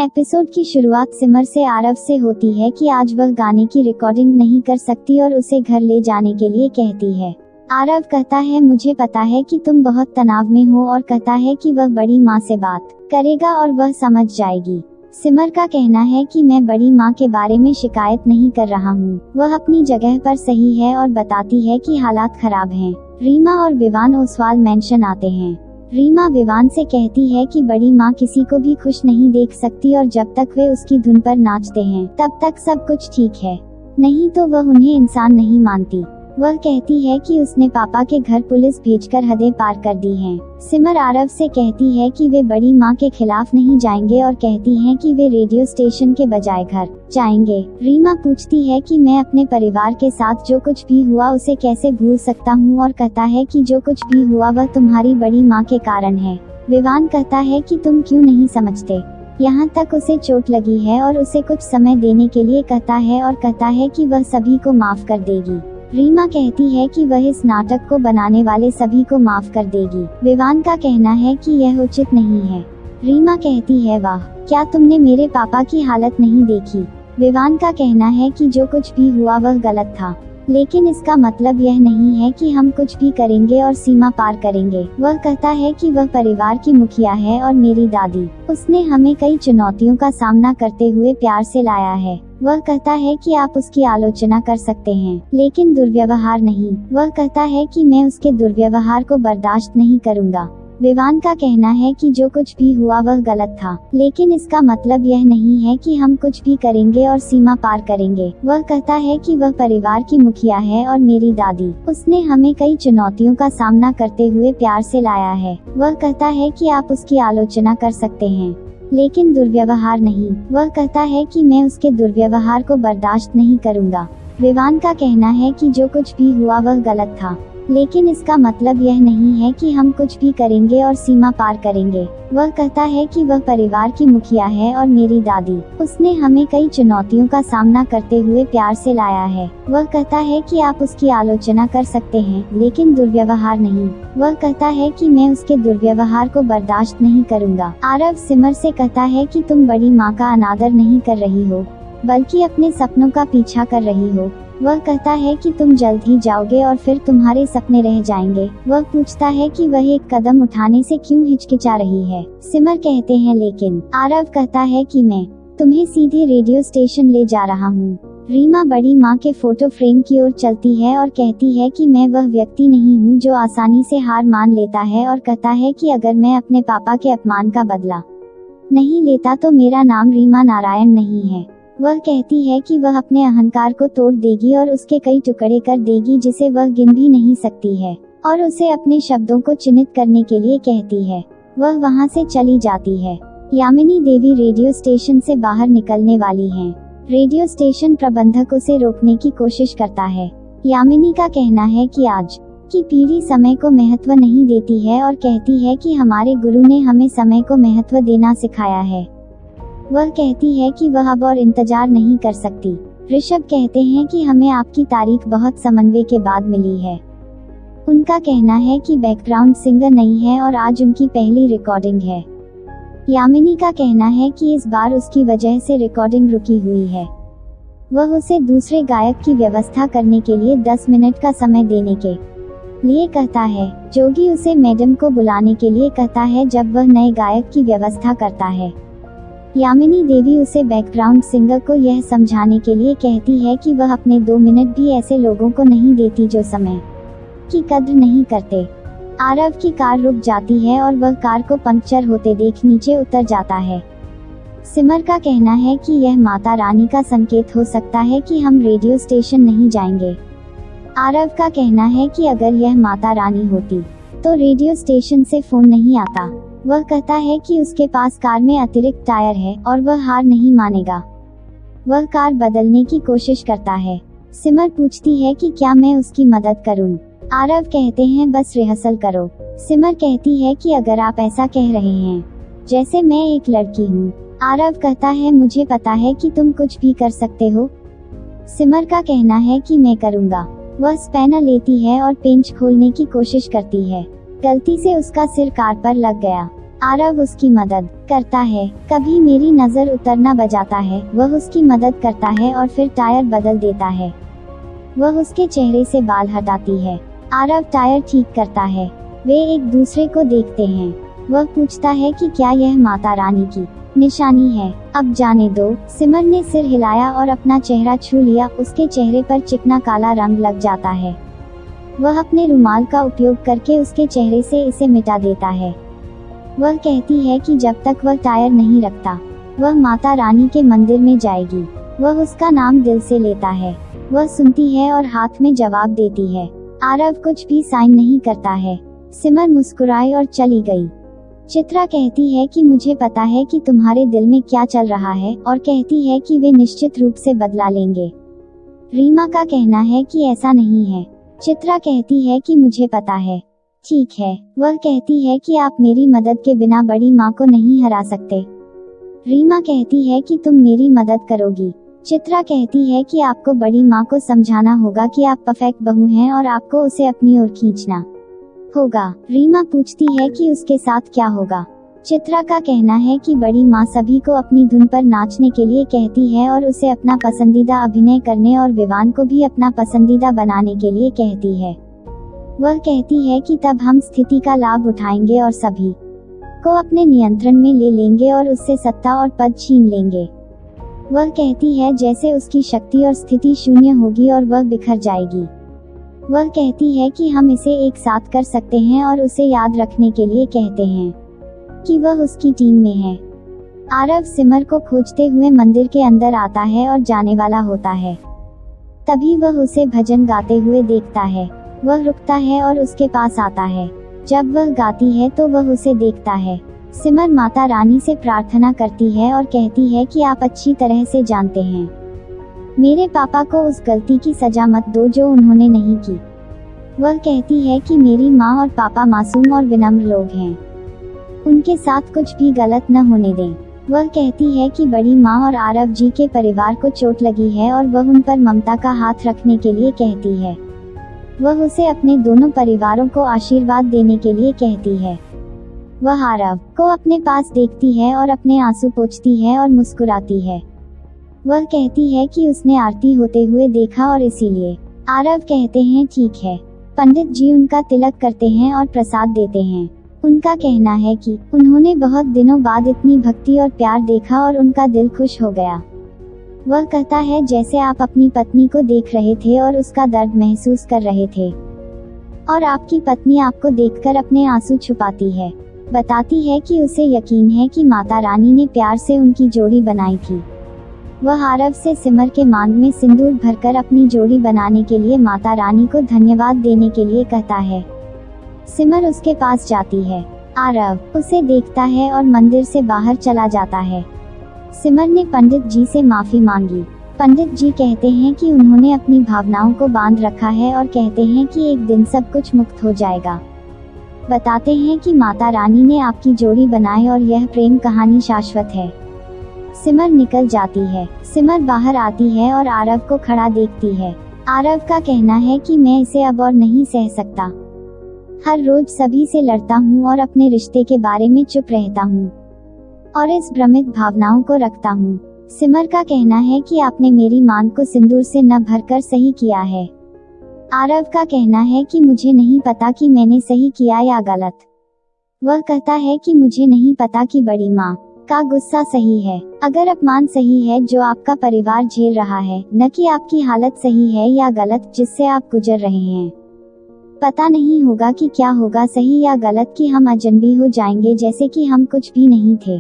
Episode की शुरुआत सिमर से आरव से होती है कि आज वह गाने की रिकॉर्डिंग नहीं कर सकती और उसे घर ले जाने के लिए कहती है। आरव कहता है मुझे पता है कि तुम बहुत तनाव में हो और कहता है कि वह बड़ी माँ से बात करेगा और वह समझ जाएगी। सिमर का कहना है कि मैं बड़ी माँ के बारे में शिकायत नहीं कर रहा हूँ, वह अपनी जगह पर सही है और बताती है कि हालात खराब हैं। रीमा और विवान ओसवाल मेंशन आते हैं। रीमा विवान से कहती है कि बड़ी माँ किसी को भी खुश नहीं देख सकती और जब तक वे उसकी धुन पर नाचते हैं तब तक सब कुछ ठीक है, नहीं तो वह उन्हें इंसान नहीं मानती। वह कहती है कि उसने पापा के घर पुलिस भेजकर हदें पार कर दी हैं। सिमर आरव से कहती है कि वे बड़ी माँ के खिलाफ नहीं जाएंगे और कहती हैं कि वे रेडियो स्टेशन के बजाय घर जाएंगे। रीमा पूछती है कि मैं अपने परिवार के साथ जो कुछ भी हुआ उसे कैसे भूल सकता हूँ और कहता है कि जो कुछ भी हुआ वह तुम्हारी बड़ी माँ के कारण है। विवान कहता है कि तुम क्यों नहीं समझते, यहाँ तक उसे चोट लगी है और उसे कुछ समय देने के लिए कहता है और कहता है कि वह सभी को माफ कर देगी। रीमा कहती है कि वह इस नाटक को बनाने वाले सभी को माफ कर देगी। विवान का कहना है कि यह उचित नहीं है। रीमा कहती है वाह, क्या तुमने मेरे पापा की हालत नहीं देखी। विवान का कहना है कि जो कुछ भी हुआ वह गलत था, लेकिन इसका मतलब यह नहीं है कि हम कुछ भी करेंगे और सीमा पार करेंगे। वह कहता है कि वह परिवार की मुखिया है और मेरी दादी, उसने हमें कई चुनौतियों का सामना करते हुए प्यार से लाया है। वह कहता है कि आप उसकी आलोचना कर सकते हैं, लेकिन दुर्व्यवहार नहीं। वह कहता है कि मैं उसके दुर्व्यवहार को बर्दाश्त नहीं करूंगा। विवान का कहना है कि जो कुछ भी हुआ वह गलत था, लेकिन इसका मतलब यह नहीं है कि हम कुछ भी करेंगे और सीमा पार करेंगे। वह कहता है कि वह परिवार की मुखिया है और मेरी दादी, उसने हमें कई चुनौतियों का सामना करते हुए प्यार से लाया है। वह कहता है कि आप उसकी आलोचना कर सकते हैं, लेकिन दुर्व्यवहार नहीं। वह कहता है कि मैं उसके दुर्व्यवहार को बर्दाश्त नहीं करूंगा। विवान का कहना है कि जो कुछ भी हुआ वह गलत था, लेकिन इसका मतलब यह नहीं है कि हम कुछ भी करेंगे और सीमा पार करेंगे। वह कहता है कि वह परिवार की मुखिया है और मेरी दादी, उसने हमें कई चुनौतियों का सामना करते हुए प्यार से लाया है। वह कहता है कि आप उसकी आलोचना कर सकते हैं, लेकिन दुर्व्यवहार नहीं। वह कहता है कि मैं उसके दुर्व्यवहार को बर्दाश्त नहीं करूंगा। आरव सिमर से कहता है कि तुम बड़ी माँ का अनादर नहीं कर रही हो, बल्कि अपने सपनों का पीछा कर रही हो। वह कहता है कि तुम जल्द ही जाओगे और फिर तुम्हारे सपने रह जाएंगे। वह पूछता है कि वह एक कदम उठाने से क्यों हिचकिचा रही है। सिमर कहते हैं लेकिन। आरव कहता है कि मैं तुम्हें सीधे रेडियो स्टेशन ले जा रहा हूँ। रीमा बड़ी माँ के फोटो फ्रेम की ओर चलती है और कहती है कि मैं वह व्यक्ति नहीं हूँ जो आसानी से हार मान लेता है और कहता है कि अगर मैं अपने पापा के अपमान का बदला नहीं लेता तो मेरा नाम रीमा नारायण नहीं है। वह कहती है कि वह अपने अहंकार को तोड़ देगी और उसके कई टुकड़े कर देगी जिसे वह गिन भी नहीं सकती है, और उसे अपने शब्दों को चिन्हित करने के लिए कहती है। वह वहां से चली जाती है। यामिनी देवी रेडियो स्टेशन से बाहर निकलने वाली हैं। रेडियो स्टेशन प्रबंधक उसे रोकने की कोशिश करता है। यामिनी का कहना है कि आज की पीढ़ी समय को महत्व नहीं देती है और कहती है कि हमारे गुरु ने हमें समय को महत्व देना सिखाया है। वह कहती है कि वह अब और इंतजार नहीं कर सकती। ऋषभ कहते हैं कि हमें आपकी तारीख बहुत समन्वय के बाद मिली है। उनका कहना है कि बैकग्राउंड सिंगर नहीं है और आज उनकी पहली रिकॉर्डिंग है। यामिनी का कहना है कि इस बार उसकी वजह से रिकॉर्डिंग रुकी हुई है। वह उसे दूसरे गायक की व्यवस्था करने के लिए 10 मिनट का समय देने के लिए कहता है। जोगी उसे मैडम को बुलाने के लिए कहता है जब वह नए गायक की व्यवस्था करता है। यामिनी देवी उसे बैकग्राउंड सिंगर को यह समझाने के लिए कहती है कि वह अपने 2 मिनट भी ऐसे लोगों को नहीं देती जो समय की कद्र नहीं करते। आरव की कार रुक जाती है और वह कार को पंक्चर होते देख नीचे उतर जाता है। सिमर का कहना है कि यह माता रानी का संकेत हो सकता है कि हम रेडियो स्टेशन नहीं जाएंगे। आरव का कहना है कि अगर यह माता रानी होती तो रेडियो स्टेशन से फोन नहीं आता। वह कहता है कि उसके पास कार में अतिरिक्त टायर है और वह हार नहीं मानेगा। वह कार बदलने की कोशिश करता है। सिमर पूछती है कि क्या मैं उसकी मदद करूं। आरव कहते हैं बस रिहर्सल करो। सिमर कहती है कि अगर आप ऐसा कह रहे हैं जैसे मैं एक लड़की हूँ। आरव कहता है मुझे पता है कि तुम कुछ भी कर सकते हो। सिमर का कहना है कि मैं करूँगा। वह स्पैनर लेती है और पेंच खोलने की कोशिश करती है। गलती से उसका सिर कार पर लग गया। आरव उसकी मदद करता है। कभी मेरी नजर उतरना बजाता है, वह उसकी मदद करता है और फिर टायर बदल देता है। वह उसके चेहरे से बाल हटाती है। आरव टायर ठीक करता है। वे एक दूसरे को देखते हैं। वह पूछता है कि क्या यह माता रानी की निशानी है। अब जाने दो। सिमर ने सिर हिलाया और अपना चेहरा छू लिया। उसके चेहरे पर चिकना काला रंग लग जाता है। वह अपने रुमाल का उपयोग करके उसके चेहरे से इसे मिटा देता है। वह कहती है कि जब तक वह टायर नहीं रखता, वह माता रानी के मंदिर में जाएगी। वह उसका नाम दिल से लेता है। वह सुनती है और हाथ में जवाब देती है। आरव कुछ भी साइन नहीं करता है। सिमर मुस्कुराई और चली गई। चित्रा कहती है कि मुझे पता है कि तुम्हारे दिल में क्या चल रहा है, और कहती है कि वे निश्चित रूप से बदला लेंगे। रीमा का कहना है कि ऐसा नहीं है। चित्रा कहती है कि मुझे पता है। ठीक है। वह कहती है कि आप मेरी मदद के बिना बड़ी माँ को नहीं हरा सकते। रीमा कहती है कि तुम मेरी मदद करोगी। चित्रा कहती है कि आपको बड़ी माँ को समझाना होगा कि आप परफेक्ट बहू हैं और आपको उसे अपनी ओर खींचना होगा। रीमा पूछती है कि उसके साथ क्या होगा। चित्रा का कहना है कि बड़ी माँ सभी को अपनी धुन पर नाचने के लिए कहती है और उसे अपना पसंदीदा अभिनय करने और विवान को भी अपना पसंदीदा बनाने के लिए कहती है। वह कहती है कि तब हम स्थिति का लाभ उठाएंगे और सभी को अपने नियंत्रण में ले लेंगे और उससे सत्ता और पद छीन लेंगे। वह कहती है जैसे उसकी शक्ति और स्थिति शून्य होगी और वह बिखर जाएगी। वह कहती है कि हम इसे एक साथ कर सकते हैं और उसे याद रखने के लिए कहते हैं कि वह उसकी टीम में है। आरव सिमर को खोजते हुए मंदिर के अंदर आता है और जाने वाला होता है। तभी वह उसे भजन गाते हुए देखता है। वह रुकता है और उसके पास आता है। जब वह गाती है तो वह उसे देखता है। सिमर माता रानी से प्रार्थना करती है और कहती है कि आप अच्छी तरह से जानते हैं, मेरे पापा को उस गलती की सजा मत दो जो उन्होंने नहीं की। वह कहती है कि मेरी माँ और पापा मासूम और विनम्र लोग हैं, उनके साथ कुछ भी गलत न होने दें। वह कहती है कि बड़ी माँ और आरव जी के परिवार को चोट लगी है और वह उन पर ममता का हाथ रखने के लिए कहती है। वह उसे अपने दोनों परिवारों को आशीर्वाद देने के लिए कहती है। वह आरव को अपने पास देखती है और अपने आंसू पोंछती है और मुस्कुराती है। वह कहती है कि उसने आरती होते हुए देखा और इसीलिए। आरव कहते हैं ठीक है। पंडित जी उनका तिलक करते हैं और प्रसाद देते हैं। उनका कहना है कि उन्होंने बहुत दिनों बाद इतनी भक्ति और प्यार देखा और उनका दिल खुश हो गया। वह कहता है जैसे आप अपनी पत्नी को देख रहे थे और उसका दर्द महसूस कर रहे थे, और आपकी पत्नी आपको देखकर अपने आंसू छुपाती है। बताती है कि उसे यकीन है कि माता रानी ने प्यार से उनकी जोड़ी बनाई थी। वह आरव से सिमर के मांग में सिंदूर भरकर अपनी जोड़ी बनाने के लिए माता रानी को धन्यवाद देने के लिए कहता है। सिमर उसके पास जाती है। आरव उसे देखता है और मंदिर से बाहर चला जाता है। सिमर ने पंडित जी से माफी मांगी। पंडित जी कहते हैं कि उन्होंने अपनी भावनाओं को बांध रखा है और कहते हैं कि एक दिन सब कुछ मुक्त हो जाएगा। बताते हैं कि माता रानी ने आपकी जोड़ी बनाई और यह प्रेम कहानी शाश्वत है। सिमर निकल जाती है। सिमर बाहर आती है और आरव को खड़ा देखती है। आरव का कहना है कि मैं इसे अब और नहीं सह सकता। हर रोज सभी से लड़ता हूँ और अपने रिश्ते के बारे में चुप रहता हूँ और इस भ्रमित भावनाओं को रखता हूँ। सिमर का कहना है कि आपने मेरी मांग को सिंदूर से न भरकर सही किया है। आरव का कहना है कि मुझे नहीं पता कि मैंने सही किया या गलत। वह कहता है कि मुझे नहीं पता कि बड़ी माँ का गुस्सा सही है, अगर अपमान सही है जो आपका परिवार झेल रहा है, न कि आपकी हालत सही है या गलत जिससे आप गुजर रहे हैं। पता नहीं होगा कि क्या होगा, सही या गलत, कि हम अजनबी हो जाएंगे जैसे कि हम कुछ भी नहीं थे।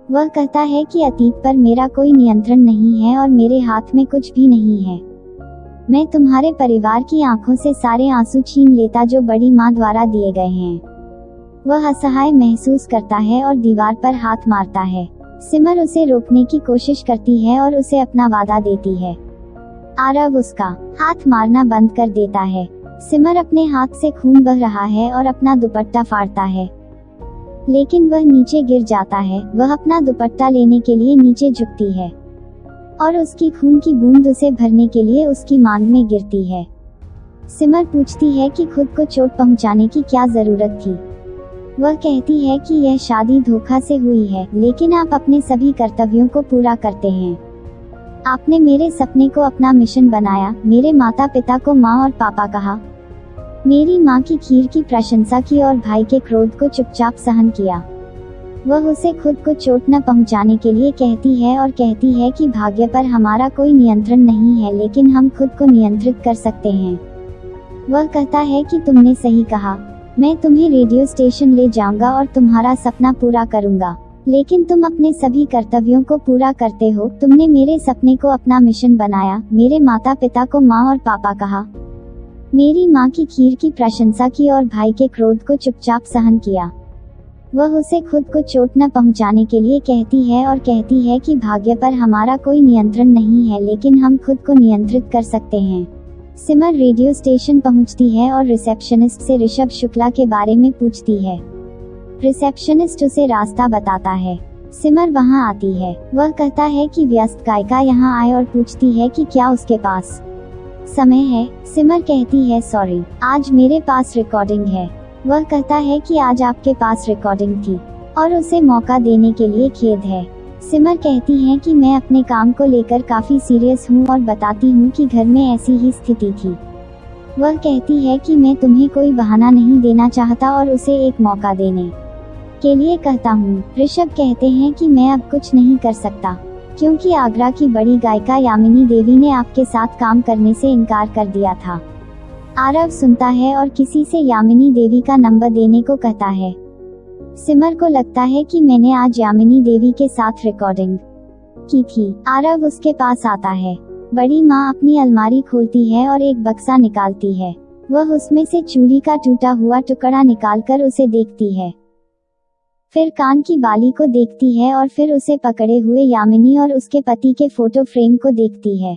वह कहता है कि अतीत पर मेरा कोई नियंत्रण नहीं है और मेरे हाथ में कुछ भी नहीं है। मैं तुम्हारे परिवार की आंखों से सारे आंसू छीन लेता जो बड़ी माँ द्वारा दिए गए हैं। वह असहाय महसूस करता है और दीवार पर हाथ मारता है। सिमर उसे रोकने की कोशिश करती है और उसे अपना वादा देती है। आरव उसका हाथ मारना बंद कर देता है। सिमर अपने हाथ से खून बह रहा है और अपना दुपट्टा फाड़ता है, लेकिन वह नीचे गिर जाता है। वह अपना दुपट्टा लेने के लिए नीचे झुकती है और उसकी खून की बूंद उसे भरने के लिए उसकी मांग में गिरती है। सिमर पूछती है कि खुद को चोट पहुंचाने की क्या जरूरत थी। वह कहती है कि यह शादी धोखा से हुई है, लेकिन आप अपने सभी कर्तव्यों को पूरा करते हैं। आपने मेरे सपने को अपना मिशन बनाया, मेरे माता पिता को माँ और पापा कहा, मेरी माँ की खीर की प्रशंसा की और भाई के क्रोध को चुपचाप सहन किया। वह उसे खुद को चोट न पहुंचाने के लिए कहती है और कहती है कि भाग्य पर हमारा कोई नियंत्रण नहीं है, लेकिन हम खुद को नियंत्रित कर सकते हैं। वह कहता है कि तुमने सही कहा, मैं तुम्हें रेडियो स्टेशन ले जाऊंगा और तुम्हारा सपना पूरा करूंगा, लेकिन तुम अपने सभी कर्तव्यों को पूरा करते हो। तुमने मेरे सपने को अपना मिशन बनाया, मेरे माता पिता को माँ और पापा कहा, मेरी माँ की खीर की प्रशंसा की और भाई के क्रोध को चुपचाप सहन किया। वह उसे खुद को चोट न पहुंचाने के लिए कहती है और कहती है कि भाग्य पर हमारा कोई नियंत्रण नहीं है, लेकिन हम खुद को नियंत्रित कर सकते हैं। सिमर रेडियो स्टेशन पहुंचती है और रिसेप्शनिस्ट से ऋषभ शुक्ला के बारे में पूछती है। रिसेप्शनिस्ट उसे रास्ता बताता है। सिमर वहां आती है। वह कहता है कि व्यस्त गायिका यहां आए और पूछती है कि क्या उसके पास समय है। सिमर कहती है, सॉरी, आज मेरे पास रिकॉर्डिंग है। वह कहता है कि आज आपके पास रिकॉर्डिंग थी और उसे मौका देने के लिए खेद है। सिमर कहती है कि मैं अपने काम को लेकर काफी सीरियस हूँ और बताती हूँ कि घर में ऐसी ही स्थिति थी। वह कहती है कि मैं तुम्हें कोई बहाना नहीं देना चाहता और उसे एक मौका देने के लिए कहता हूँ। ऋषभ कहते हैं कि मैं अब कुछ नहीं कर सकता, क्योंकि आगरा की बड़ी गायिका यामिनी देवी ने आपके साथ काम करने से इनकार कर दिया था। आरव सुनता है और किसी से यामिनी देवी का नंबर देने को कहता है। सिमर को लगता है कि मैंने आज यामिनी देवी के साथ रिकॉर्डिंग की थी। आरव उसके पास आता है। बड़ी माँ अपनी अलमारी खोलती है और एक बक्सा निकालती है। वह उसमें से चूड़ी का टूटा हुआ टुकड़ा निकालकर उसे देखती है, फिर कान की बाली को देखती है और फिर उसे पकड़े हुए यामिनी और उसके पति के फोटो फ्रेम को देखती है।